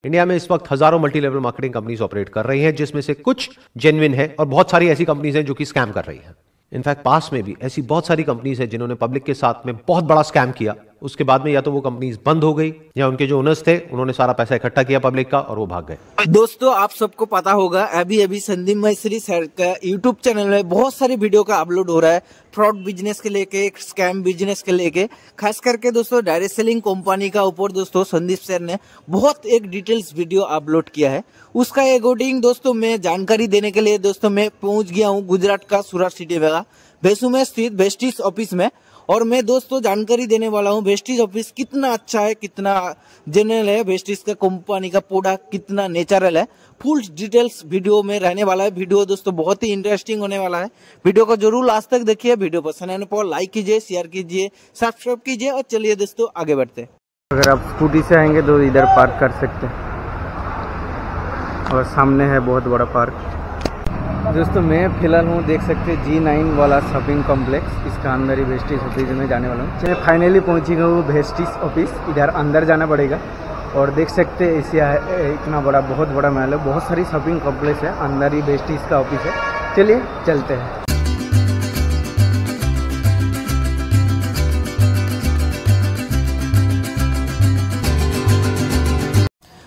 India में इस वक्त हजारों multi level marketing companies operate कर रही हैं, जिसमें से कुछ जेन्युइन है और बहुत सारी ऐसी कंपनीज हैं जो कि स्कैम कर रही हैं। इनफैक्ट पास में भी ऐसी बहुत सारी कंपनीज हैं जिन्होंने पब्लिक के साथ में बहुत बड़ा स्कैम किया। उसके बाद में या तो वो कंपनीज बंद हो गई या उनके जो ओनर्स थे उन्होंने सारा पैसा इकट्ठा किया पब्लिक का और वो भाग गए। दोस्तों, आप सबको पता होगा अभी संदीप मैसरी सर का यूट्यूब चैनल में बहुत सारी वीडियो का अपलोड हो रहा है फ्रॉड बिजनेस के लेके, स्कैम बिजनेस के लेके। खास करके दोस्तों डायरेक्ट सेलिंग कंपनी का ऊपर दोस्तों संदीप सर ने बहुत एक डिटेल्स वीडियो अपलोड किया है। उसका अकॉर्डिंग दोस्तों मैं जानकारी देने के लिए दोस्तों मैं पहुंच गया हूँ गुजरात का सूरत सिटी में भेसू में स्थित वेस्टिज ऑफिस में। और मैं दोस्तों जानकारी देने वाला हूँ वेस्टिज ऑफिस कितना अच्छा है, कितना जेन्युइन है, वेस्टिज का कंपनी का प्रोडक्ट कितना नेचुरल है। फुल डिटेल्स वीडियो में रहने वाला है। वीडियो दोस्तों बहुत ही इंटरेस्टिंग होने वाला है। वीडियो को जरूर लास्ट तक देखिए। वीडियो पसंद आने पर लाइक कीजिए, शेयर कीजिए, सब्सक्राइब कीजिए और चलिए दोस्तों आगे बढ़ते हैं। अगर आप स्कूटी से आएंगे तो इधर पार्क कर सकते हैं और सामने है बहुत बड़ा पार्क। दोस्तों मैं फिलहाल हूँ, देख सकते हैं G9 वाला शॉपिंग कॉम्प्लेक्स, इसका अंदर ही वेस्टिज ऑफिस में जाने वाला हूँ। मैं फाइनली पहुँची हूँ वेस्टिज ऑफिस। इधर अंदर जाना पड़ेगा और देख सकते हैं इसे इतना बड़ा बहुत बड़ा महल है, बहुत सारी शॉपिंग कॉम्प्लेक्स है, अंदर ही वेस्टिज का ऑफिस है। चलिए चलते हैं।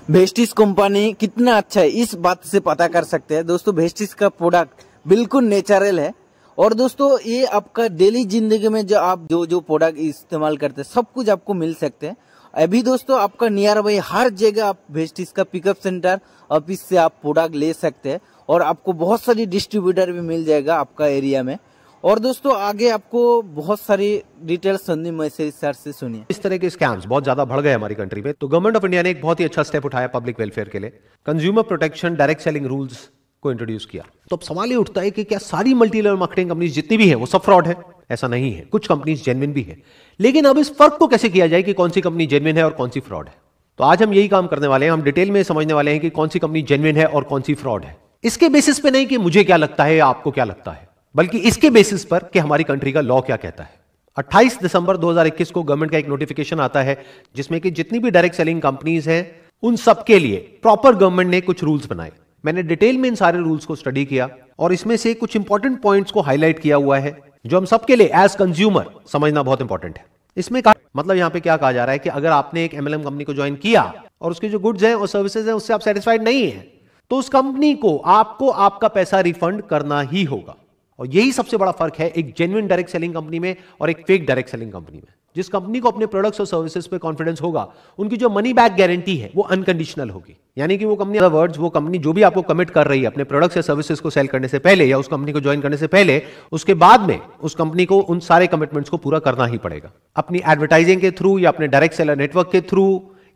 वेस्टिज कंपनी कितना अच्छा है इस बात से पता कर सकते हैं। दोस्तों वेस्टिज का प्रोडक्ट बिल्कुल नेचुरल है और दोस्तों ये आपका डेली जिंदगी में जो आप जो प्रोडक्ट इस्तेमाल करते हैं सब कुछ आपको मिल सकते हैं। अभी दोस्तों आपका नियर बाई हर जगह आप वेस्टिज का पिकअप सेंटर ऑफिस से आप प्रोडक्ट ले सकते हैं और आपको बहुत सारी डिस्ट्रीब्यूटर भी मिल जाएगा आपका एरिया में। और दोस्तों आगे आपको बहुत सारी डिटेल्स संदीप मैसरी सर से सुनिए। इस तरह के स्कैम्स बहुत ज्यादा बढ़ गए हमारी कंट्री में, तो गवर्नमेंट ऑफ इंडिया ने एक बहुत ही अच्छा स्टेप उठाया पब्लिक वेलफेयर के लिए। Consumer protection direct selling rules को इंट्रोड्यूस किया। तो अब सवाल ये उठता है कि क्या सारी मल्टी लेवल मार्केटिंग कंपनीज जितनी भी है वो सब फ्रॉड है? ऐसा नहीं है, कुछ कंपनीज जेन्युइन भी है। लेकिन अब इस फर्क को कैसे किया जाए कि कौन सी कंपनी जेन्युइन है और कौन सी फ्रॉड है? तो आज हम यही काम करने वाले हैं। हम डिटेल में समझने वाले हैं कि कौन सी कंपनी जेन्युइन है और कौन सी फ्रॉड है। इसके बेसिस पे नहीं कि मुझे क्या लगता है या आपको क्या लगता है, बल्कि इसके बेसिस पर कि हमारी कंट्री का लॉ क्या कहता है। 28 दिसंबर 2021 को गवर्नमेंट का एक नोटिफिकेशन आता है जिसमें कि जितनी भी डायरेक्ट सेलिंग कंपनीज हैं उन सब के लिए प्रॉपर गवर्नमेंट ने कुछ रूल्स बनाए। मैंने डिटेल में इन सारे रूल्स को स्टडी किया और इसमें से कुछ इंपॉर्टेंट पॉइंट्स को हाईलाइट किया हुआ है जो हम सबके लिए एज कंज्यूमर समझना बहुत इंपॉर्टेंट है। इसमें मतलब यहां पे क्या कहा जा रहा है कि अगर आपने एक MLM कंपनी को ज्वाइन किया और उसके जो गुड्स हैं और सर्विसेज हैं उससे आप सेटिस्फाइड नहीं है तो उस कंपनी को आपको आपका पैसा रिफंड करना ही होगा। और यही सबसे बड़ा फर्क है एक जेन्युइन डायरेक्ट सेलिंग कंपनी में और एक फेक डायरेक्ट सेलिंग कंपनी में। जिस कंपनी को अपने प्रोडक्ट्स और सर्विसेज पे कॉन्फिडेंस होगा उनकी जो मनी बैक गारंटी है वो अनकंडीशनल होगी। यानी कि वो कंपनी वर्ड्स वो कंपनी जो भी आपको कमिट कर रही है अपने प्रोडक्ट्स या सर्विसेज को सेल करने से पहले या उस कंपनी को ज्वाइन करने से पहले, उसके बाद में उस कंपनी को उन सारे कमिटमेंट्स को पूरा करना ही पड़ेगा। अपनी एडवर्टाइजिंग के थ्रू या अपने डायरेक्ट सेलर नेटवर्क के थ्रू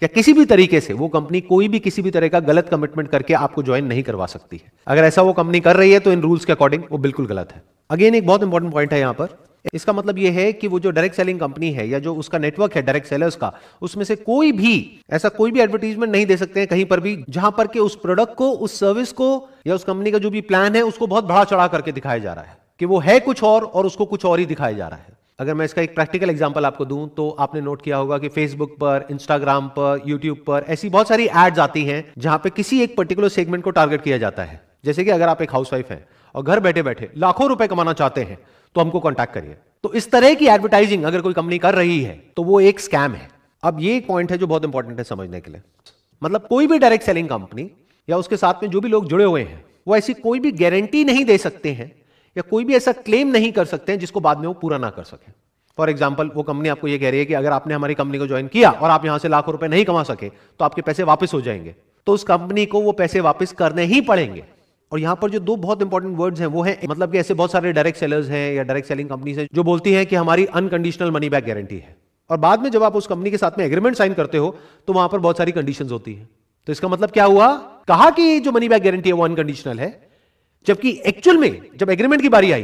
या किसी भी तरीके से वो कंपनी कोई भी किसी भी तरह का गलत कमिटमेंट करके आपको ज्वाइन नहीं करवा सकती है। अगर ऐसा वो कंपनी कर रही है तो इन रूल्स के अकॉर्डिंग वो बिल्कुल गलत है। अगेन एक बहुत इंपॉर्टेंट पॉइंट है यहां पर। इसका मतलब यह है कि वो जो डायरेक्ट सेलिंग कंपनी है या जो उसका नेटवर्क है डायरेक्ट सेलर्स का, उसमें से कोई भी एडवर्टीजमेंट नहीं दे सकते हैं कहीं पर भी जहां पर कि उस प्रोडक्ट को, उस सर्विस को या उस कंपनी का जो भी प्लान है उसको बहुत बढ़ा चढ़ा करके दिखाया जा रहा है कि वो है कुछ और उसको कुछ और ही दिखाया जा रहा है। अगर मैं इसका एक प्रैक्टिकल एग्जांपल आपको दूं तो आपने नोट किया होगा कि फेसबुक पर, इंस्टाग्राम पर, यूट्यूब पर ऐसी बहुत सारी एड्स आती हैं जहां पे किसी एक पर्टिकुलर सेगमेंट को टारगेट किया जाता है। जैसे कि अगर आप एक हाउसवाइफ हैं और घर बैठे बैठे लाखों रुपए कमाना चाहते हैं तो हमको कांटेक्ट करिए। तो इस तरह की एडवर्टाइजिंग अगर कोई कंपनी कर रही है तो वो एक स्कैम है। अब ये एक पॉइंट है जो बहुत इंपॉर्टेंट है समझने के लिए। मतलब कोई भी डायरेक्ट सेलिंग कंपनी या उसके साथ में जो भी लोग जुड़े हुए हैं वो ऐसी कोई भी गारंटी नहीं दे सकते हैं या कोई भी ऐसा क्लेम नहीं कर सकते हैं जिसको बाद में वो पूरा ना कर सके। फॉर एग्जाम्पल, वो कंपनी आपको ये कह रही है कि अगर आपने हमारी कंपनी को ज्वाइन किया और आप यहां से लाखों रुपए नहीं कमा सके तो आपके पैसे वापस हो जाएंगे। तो उस कंपनी को वो पैसे वापस करने ही पड़ेंगे। और यहां पर जो दो बहुत इंपॉर्टेंट वर्ड्स हैं वो हैं, मतलब कि ऐसे बहुत सारे डायरेक्ट सेलर्स हैं या डायरेक्ट सेलिंग कंपनीज हैं जो बोलती हैं कि हमारी अनकंडीशनल मनी बैक गारंटी है, और बाद में जब आप उस कंपनी के साथ में एग्रीमेंट साइन करते हो तो वहां पर बहुत सारी कंडीशंस होती हैं। तो इसका मतलब क्या हुआ? कहा कि जो मनी बैक गारंटी है वो अनकंडीशनल है, जबकि एक्चुअल में जब एग्रीमेंट की बारी आई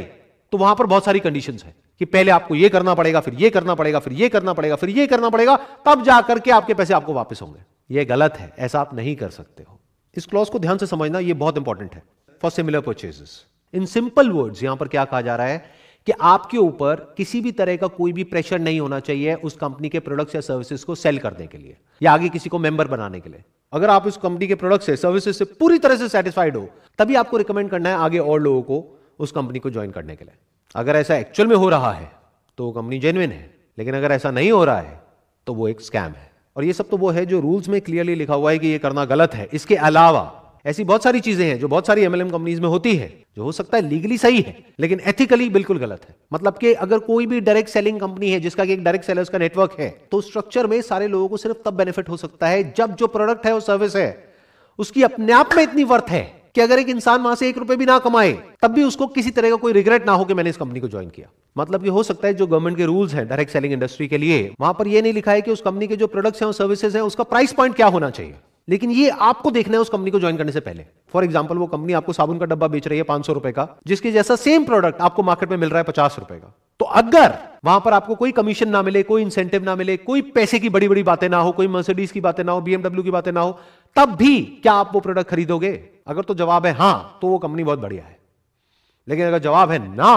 तो वहां पर बहुत सारी कंडीशंस है कि पहले आपको ये करना पड़ेगा, फिर ये करना पड़ेगा, फिर ये करना पड़ेगा, फिर ये करना पड़ेगा, तब जाकर के आपके पैसे आपको वापस होंगे। ये गलत है, ऐसा आप नहीं कर सकते हो। इस क्लॉज को ध्यान से समझना, ये बहुत इंपॉर्टेंट है for similar purchases. In simple words यहां पर क्या कहा जा रहा है कि आपके ऊपर किसी भी तरह का कोई भी प्रेशर नहीं होना चाहिए उस कंपनी के प्रोडक्ट्स या सर्विसेज को सेल करने के लिए या आगे किसी को मेंबर बनाने के लिए। अगर आप इस कंपनी के प्रोडक्ट से, सर्विसेज से पूरी तरह से सेटिस्फाइड हो, तभी आपको रिकमेंड करना है आगे और लोगों को उस कंपनी को ज्वाइन करने के लिए। अगर ऐसा एक्चुअल में हो रहा है तो वो कंपनी जेन्युइन है, लेकिन अगर ऐसा नहीं हो रहा है तो वो एक स्कैम है। और ये सब तो वो है जो रूल्स में क्लियरली लिखा हुआ है कि ये करना गलत है। इसके अलावा ऐसी बहुत सारी चीजें हैं जो बहुत सारी एमएलएम कंपनीज में होती है, जो हो सकता है लीगली सही है लेकिन एथिकली बिल्कुल गलत है। मतलब कि अगर कोई भी डायरेक्ट सेलिंग कंपनी है जिसका कि एक डायरेक्ट सेलर्स का नेटवर्क है, तो स्ट्रक्चर में सारे लोगों को सिर्फ तब बेनिफिट हो सकता है जब जो प्रोडक्ट है, वो सर्विस है, उसकी अपने आप में इतनी वर्थ है कि अगर एक इंसान वहां से 1 रुपए भी ना कमाए तब भी उसको किसी तरह का कोई रिग्रेट ना हो कि मैंने इस कंपनी को ज्वाइन किया। मतलब कि हो सकता है जो गवर्नमेंट के रूल्स हैं डायरेक्ट सेलिंग इंडस्ट्री के लिए, वहां पर यह नहीं लिखा है कि उस कंपनी के जो प्रोडक्ट्स हैं और सर्विसेज हैं उसका प्राइस पॉइंट क्या होना चाहिए, लेकिन ये आपको देखना है उस कंपनी को ज्वाइन करने से पहले। फॉर एग्जांपल, वो कंपनी आपको साबुन का डब्बा बेच रही है 500 रुपए का, जिसके जैसा सेम प्रोडक्ट आपको मार्केट में मिल रहा है 50 रुपए का। तो अगर वहां पर आपको कोई कमीशन ना मिले, कोई इंसेंटिव ना मिले, कोई पैसे की बड़ी बड़ी बातें ना हो, कोई मर्सिडीज की बातें ना हो, BMW की बातें ना हो, तब भी क्या आप वो प्रोडक्ट खरीदोगे? अगर तो जवाब है हां, तो वो कंपनी बहुत बढ़िया है। लेकिन अगर जवाब है ना,